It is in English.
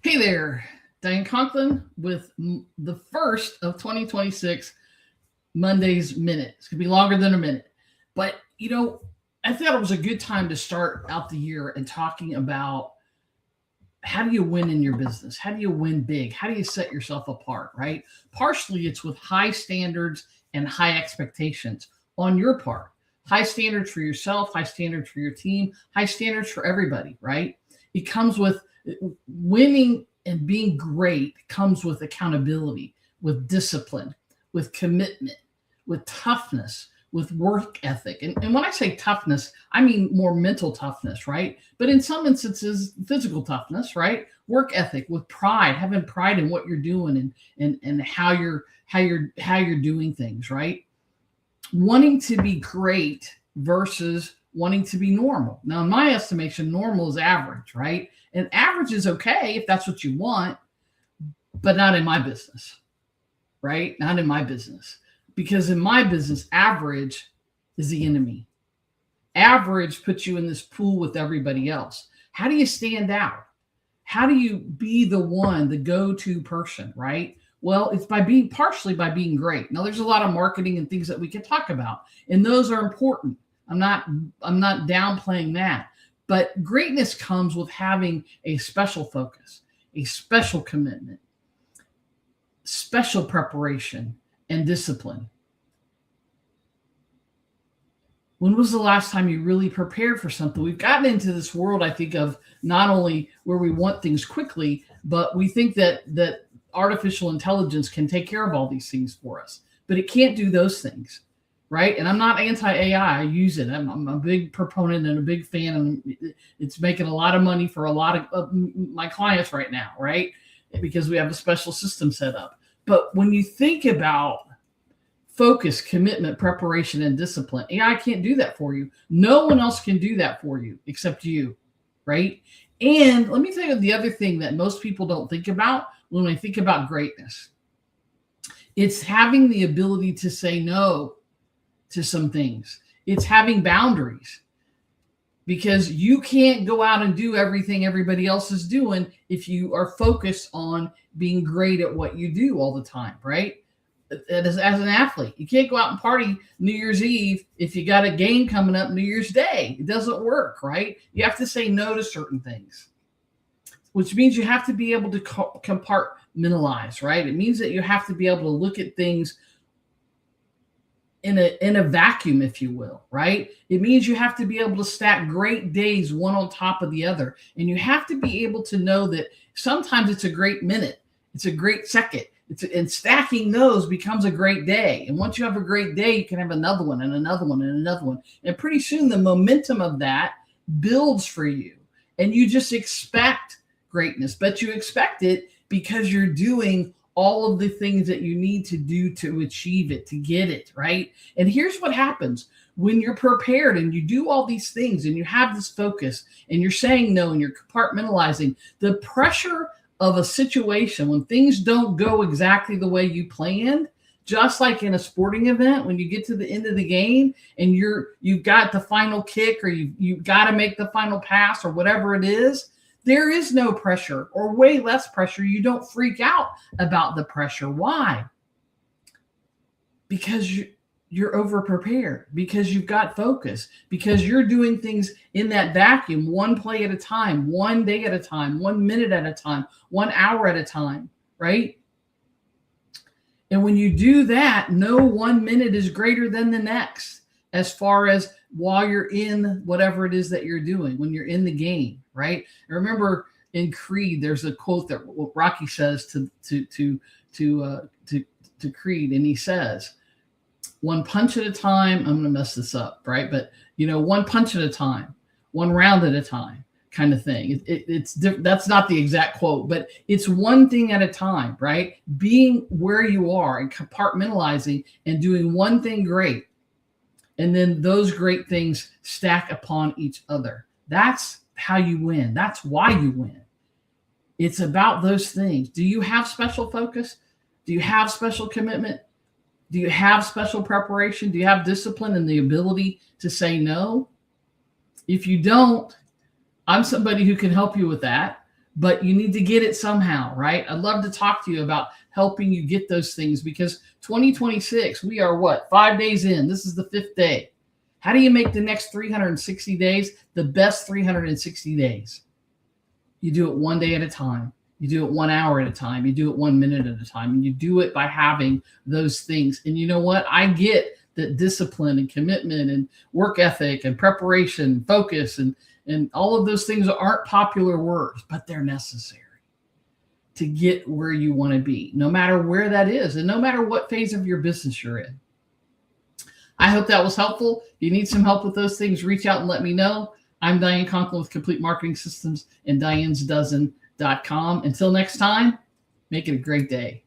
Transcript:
Hey there, Diane Conklin with the first of 2026 Monday's Minute. It's going to be longer than a minute. But, I thought it was a good time to start out the year and talking about how do you win in your business? How do you win big? How do you set yourself apart, right? Partially, it's with high standards and high expectations on your part. High standards for yourself, high standards for your team, high standards for everybody, right? It comes with winning and being great comes with accountability, with discipline, with commitment, with toughness, with work ethic. And when I say toughness, I mean more mental toughness, right? But in some instances, physical toughness, right? Work ethic with pride, having pride in what you're doing and how you're doing things, right? Wanting to be great versus wanting to be normal. Now, in my estimation, normal is average, right? And average is okay if that's what you want, but not in my business, right? Not in my business. Because in my business, average is the enemy. Average puts you in this pool with everybody else. How do you stand out? How do you be the one, the go-to person, right? Well, it's partially by being great. Now, there's a lot of marketing and things that we can talk about, and those are important. I'm not downplaying that. But greatness comes with having a special focus, a special commitment, special preparation, and discipline. When was the last time you really prepared for something? We've gotten into this world, I think, of not only where we want things quickly, but we think that artificial intelligence can take care of all these things for us. But it can't do those things, right? And I'm not anti-AI. I use it. I'm a big proponent and a big fan, and it's making a lot of money for a lot of my clients right now, right? Because we have a special system set up. But when you think about focus, commitment, preparation, and discipline, AI can't do that for you. No one else can do that for you except you, right? And let me tell you the other thing that most people don't think about when they think about greatness. It's having the ability to say no to some things. It's having boundaries. Because you can't go out and do everything everybody else is doing if you are focused on being great at what you do all the time, right? As an athlete, you can't go out and party New Year's Eve if you got a game coming up New Year's Day. It doesn't work, right? You have to say no to certain things, which means you have to be able to compartmentalize, right? It means that you have to be able to look at things in a vacuum, if you will, right? It means you have to be able to stack great days one on top of the other. And you have to be able to know that sometimes it's a great minute, it's a great second. And stacking those becomes a great day. And once you have a great day, you can have another one and another one and another one. And pretty soon the momentum of that builds for you. And you just expect greatness, but you expect it because you're doing all of the things that you need to do to achieve it, to get it, right? And here's what happens when you're prepared and you do all these things and you have this focus and you're saying no and you're compartmentalizing. The pressure of a situation when things don't go exactly the way you planned, just like in a sporting event, when you get to the end of the game and you've got the final kick or you've got to make the final pass or whatever it is, there is no pressure or way less pressure. You don't freak out about the pressure. Why? Because you're over prepared, because you've got focus, because you're doing things in that vacuum, one play at a time, one day at a time, 1 minute at a time, 1 hour at a time, right? And when you do that, no 1 minute is greater than the next as far as while you're in whatever it is that you're doing, when you're in the game, right? I remember in Creed, there's a quote that Rocky says to Creed, and he says, "One punch at a time." I'm going to mess this up, right? But one punch at a time, one round at a time, kind of thing. That's not the exact quote, but it's one thing at a time, right? Being where you are and compartmentalizing and doing one thing great, and then those great things stack upon each other. That's how you win. That's why you win. It's about those things. Do you have special focus? Do you have special commitment? Do you have special preparation? Do you have discipline and the ability to say no? If you don't, I'm somebody who can help you with that. but you need to get it somehow, right? I'd love to talk to you about helping you get those things, because 2026, we are what, 5 days in? This is the 5th day. How do you make the next 360 days the best 360 days? You do it one day at a time. You do it 1 hour at a time. You do it 1 minute at a time. And you do it by having those things. And you know what? I get that discipline and commitment and work ethic and preparation, focus, and all of those things aren't popular words, but they're necessary to get where you want to be, no matter where that is and no matter what phase of your business you're in. I hope that was helpful. If you need some help with those things, reach out and let me know. I'm Diane Conklin with Complete Marketing Systems and Diane'sDozen.com. Until next time, make it a great day.